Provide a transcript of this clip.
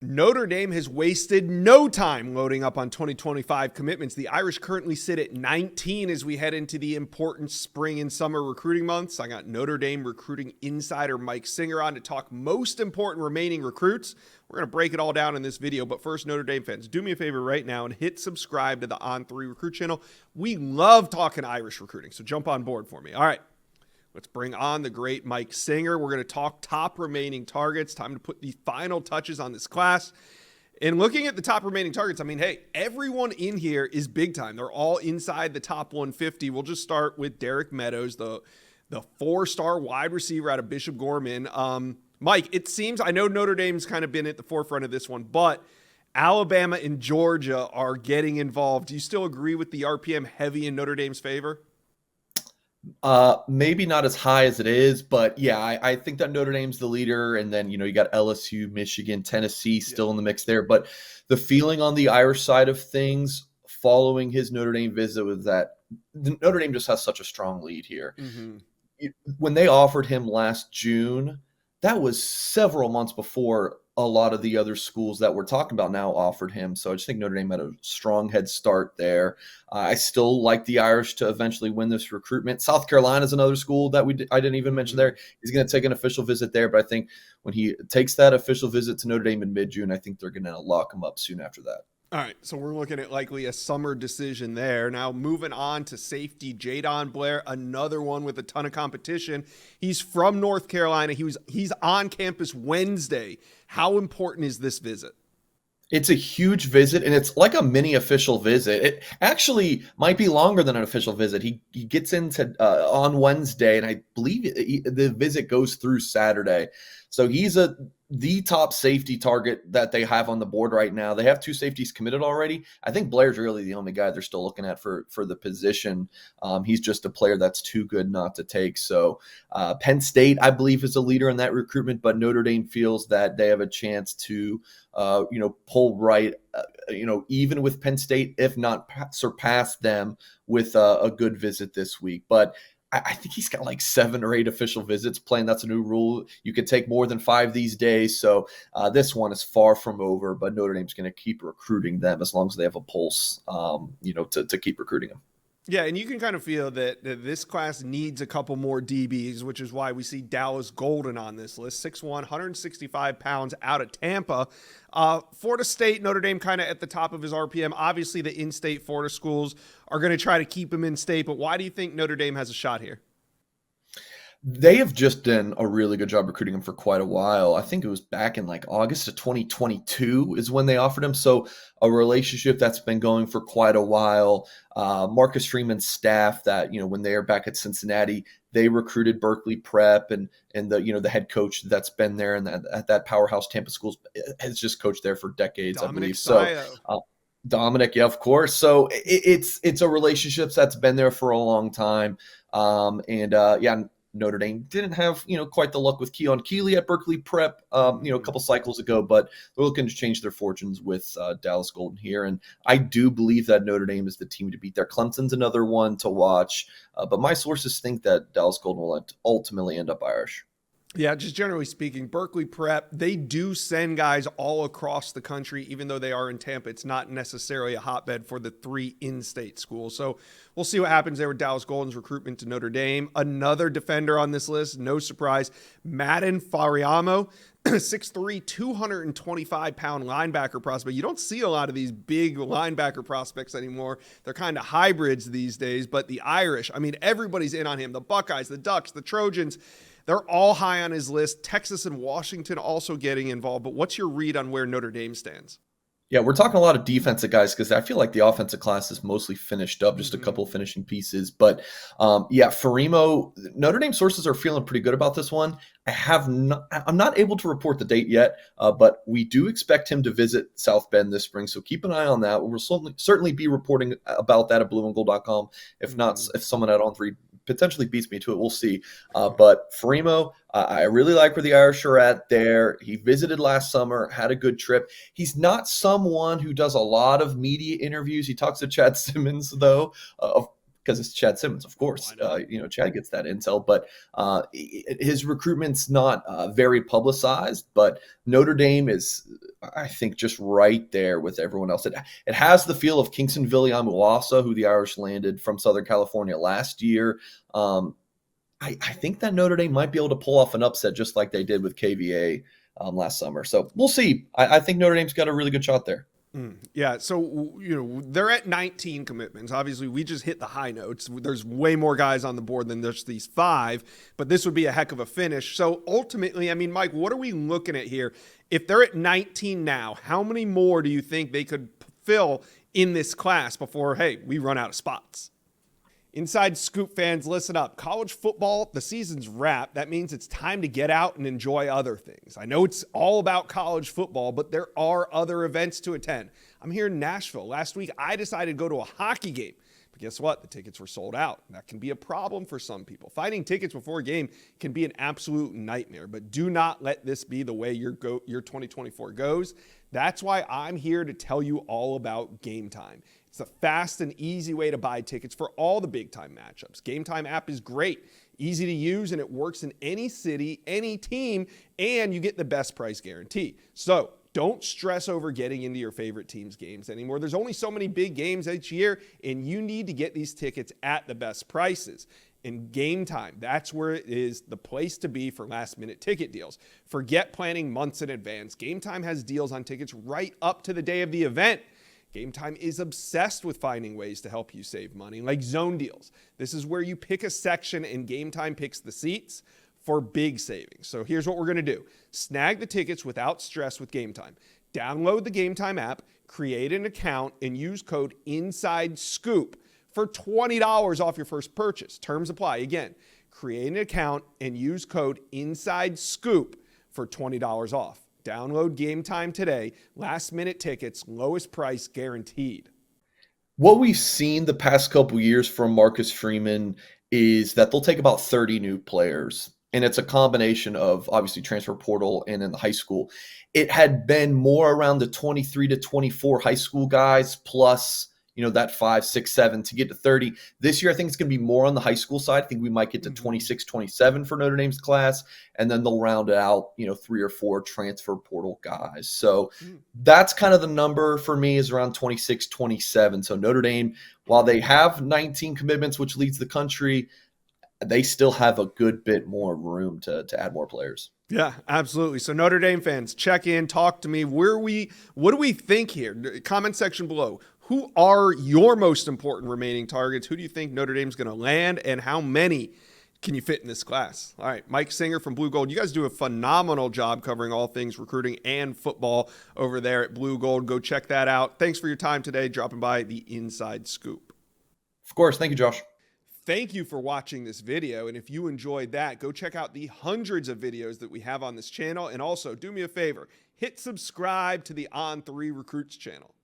Notre Dame has wasted no time loading up on 2025 commitments. The Irish currently sit at 19 as we head into the important spring and summer recruiting months. I got Notre Dame recruiting insider Mike Singer on to talk most important remaining recruits. We're going to break it all down in this video, but first, Notre Dame fans, do me a favor right now and hit subscribe to the On3 Recruit channel. We love talking Irish recruiting, so jump on board for me. All right. Let's bring on the great Mike Singer. We're going to talk top remaining targets. Time to put the final touches on this class. And looking at the top remaining targets, I mean, hey, everyone in here is big time. They're all inside the top 150. We'll just start with Derek Meadows, the four-star wide receiver out of Bishop Gorman. Mike, it seems, I know Notre Dame's kind of been at the forefront of this one, but Alabama and Georgia are getting involved. Do you still agree with the RPM heavy in Notre Dame's favor? Maybe not as high as it is, but yeah, I think that Notre Dame's the leader, and then you got LSU, Michigan, Tennessee still in the mix there. But the feeling on the Irish side of things following his Notre Dame visit was that Notre Dame just has such a strong lead here. When they offered him last June, that was several months before a lot of the other schools that we're talking about now offered him. So I just think Notre Dame had a strong head start there. I still like the Irish to eventually win this recruitment. South Carolina is another school that I didn't even mention there. He's going to take an official visit there, but I think when he takes that official visit to Notre Dame in mid-June, I think they're going to lock him up soon after that. All right, so we're looking at likely a summer decision there. Now moving on to safety, Jadon Blair, another one with a ton of competition. He's from North Carolina. He's on campus Wednesday. How important is this visit? It's a huge visit, and it's like a mini official visit. It actually might be longer than an official visit. He gets into on Wednesday, and I believe the visit goes through Saturday. So he's the top safety target that they have on the board right now. They have two safeties committed already. I think Blair's really the only guy they're still looking at for the position. He's just a player that's too good not to take. So Penn State, I believe, is a leader in that recruitment, but Notre Dame feels that they have a chance to, pull right, even with Penn State, if not surpass them with a good visit this week. But I think he's got like 7 or 8 official visits planned. That's a new rule. You can take more than 5 these days. So this one is far from over, but Notre Dame's going to keep recruiting them as long as they have a pulse, to keep recruiting them. Yeah, and you can kind of feel that this class needs a couple more DBs, which is why we see Dallas Golden on this list. 6'1", 165 pounds out of Tampa. Florida State, Notre Dame kind of at the top of his RPM. Obviously, the in-state Florida schools are going to try to keep him in state, but why do you think Notre Dame has a shot here? They have just done a really good job recruiting him for quite a while. I think it was back in like August of 2022 is when they offered him. So a relationship that's been going for quite a while. Marcus Freeman's staff that, when they are back at Cincinnati, they recruited Berkeley Prep and the head coach that's been there and at that powerhouse Tampa schools has just coached there for decades, Dominic I believe. Sayo. So Dominic, yeah, of course. So it's a relationship that's been there for a long time. Notre Dame didn't have, quite the luck with Keon Keeley at Berkeley Prep, a couple cycles ago, but they're looking to change their fortunes with Dallas Golden here. And I do believe that Notre Dame is the team to beat there. Clemson's another one to watch, but my sources think that Dallas Golden will ultimately end up Irish. Yeah, just generally speaking, Berkeley Prep, they do send guys all across the country, even though they are in Tampa. It's not necessarily a hotbed for the 3 in-state schools. So we'll see what happens there with Dallas Golden's recruitment to Notre Dame. Another defender on this list, no surprise, Madden Fariamo, 6'3", 225-pound linebacker prospect. You don't see a lot of these big linebacker prospects anymore. They're kind of hybrids these days, but the Irish, everybody's in on him. The Buckeyes, the Ducks, the Trojans, they're all high on his list. Texas and Washington also getting involved. But what's your read on where Notre Dame stands? Yeah, we're talking a lot of defensive guys because I feel like the offensive class is mostly finished up, just a couple of finishing pieces. But Farimo, Notre Dame sources are feeling pretty good about this one. I'm not able to report the date yet, but we do expect him to visit South Bend this spring. So keep an eye on that. We'll certainly be reporting about that at blueandgold.com. If not, if someone at On3 potentially beats me to it, we'll see. But Farimo, I really like where the Irish are at there. He visited last summer, had a good trip. He's not someone who does a lot of media interviews. He talks to Chad Simmons, though, because it's Chad Simmons, of course. Chad gets that intel, but his recruitment's not very publicized. But Notre Dame is, I think, just right there with everyone else. It has the feel of Kingston Viliamuasa, who the Irish landed from Southern California last year. I think that Notre Dame might be able to pull off an upset just like they did with KVA last summer. So we'll see. I think Notre Dame's got a really good shot there. Yeah, so they're at 19 commitments. Obviously, we just hit the high notes. There's way more guys on the board than just these 5, but this would be a heck of a finish. So ultimately, I mean, Mike, what are we looking at here? If they're at 19 now, how many more do you think they could fill in this class before, hey, we run out of spots? Inside Scoop fans, listen up. College football, the season's wrapped. That means it's time to get out and enjoy other things. I know it's all about college football, but there are other events to attend. I'm here in Nashville. Last week, I decided to go to a hockey game. But guess what? The tickets were sold out. That can be a problem for some people. Finding tickets before a game can be an absolute nightmare, but do not let this be the way your 2024 goes. That's why I'm here to tell you all about Game Time. It's a fast and easy way to buy tickets for all the big-time matchups. Game Time app is great, easy to use, and it works in any city, any team, and you get the best price guarantee. So don't stress over getting into your favorite team's games anymore. There's only so many big games each year, and you need to get these tickets at the best prices. And Game Time, that's where it is the place to be for last-minute ticket deals. Forget planning months in advance. Game Time has deals on tickets right up to the day of the event. Game Time is obsessed with finding ways to help you save money, like zone deals. This is where you pick a section and Game Time picks the seats for big savings. So here's what we're going to do. Snag the tickets without stress with Game Time. Download the Game Time app, create an account, and use code INSIDESCOOP for $20 off your first purchase. Terms apply. Again, create an account and use code INSIDESCOOP for $20 off. Download Game Time today. Last minute tickets, lowest price guaranteed. What we've seen the past couple years from Marcus Freeman is that they'll take about 30 new players. And it's a combination of obviously transfer portal and in the high school. It had been more around the 23 to 24 high school guys plus that 5, 6, 7 to get to 30. This year, I think it's going to be more on the high school side. I think we might get to 26, 27 for Notre Dame's class, and then they'll round it out, 3 or 4 transfer portal guys. So that's kind of the number for me is around 26, 27. So Notre Dame, while they have 19 commitments, which leads the country, they still have a good bit more room to add more players. Yeah, absolutely. So Notre Dame fans, check in, talk to me. What do we think here? Comment section below. Who are your most important remaining targets? Who do you think Notre Dame's going to land, and how many can you fit in this class? All right, Mike Singer from Blue Gold. You guys do a phenomenal job covering all things recruiting and football over there at Blue Gold. Go check that out. Thanks for your time today, dropping by the Inside Scoop. Of course. Thank you, Josh. Thank you for watching this video, and if you enjoyed that, go check out the hundreds of videos that we have on this channel, and also do me a favor, hit subscribe to the On3 Recruits channel.